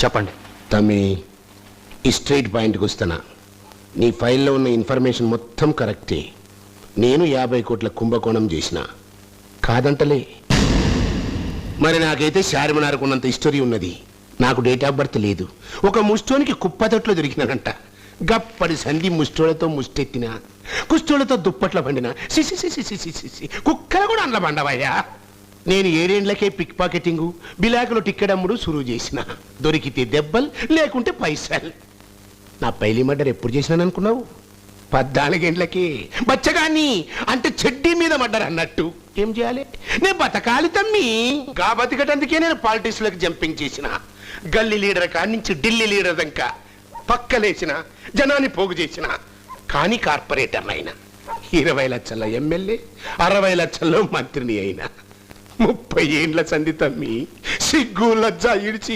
చెప్పండి. తమ్మి, ఈ స్ట్రైట్ పాయింట్కి వస్తున్నా. నీ ఫైల్లో ఉన్న ఇన్ఫర్మేషన్ మొత్తం కరెక్టే. నేను 50 కోట్ల కుంభకోణం చేసిన, కాదంటలే. మరి నాకైతే చార్మినార్కు ఉన్నంత హిస్టరీ ఉన్నది. నాకు డేట్ ఆఫ్ బర్త్ లేదు. ఒక ముష్టోనికి కుప్పతొట్లో దొరికినానంట. గప్పడి సంధి ముష్టోళ్లతో ముష్టెత్తిన, కుష్టోళ్లతో దుప్పట్ల పండిన, కుక్కలు కూడా అండ్ల పండవయ్యా. నేను 7 ఏళ్లకే పిక్ పాకెటింగు, బిలాకులో టిక్కెడమ్ముడు సురువు చేసిన. దొరికితే దెబ్బలు, లేకుంటే పైసలు. నా పైలి మర్డర్ ఎప్పుడు చేసినాను అనుకున్నావు? 14 ఏళ్లకే. బచ్చగాన్ని అంటే చెడ్డీ మీద మర్డర్ అన్నట్టు. ఏం చేయాలి? నేను బతకాలి తమ్మి. గా బతికటందుకే నేను పాలిటిక్స్లోకి జంపింగ్ చేసిన. గల్లీ లీడర్ కాడి నుంచి ఢిల్లీ లీడర్ దాకా పక్కలేసిన, జనాన్ని పోగు చేసిన. కానీ కార్పొరేటర్ అయినా 20 లక్షల ఎమ్మెల్యే, 60 లక్షల్లో మంత్రిని అయినా. 30 ఏండ్ల సంధి తమ్మి. సిగ్గు లజ్జ ఇడిచి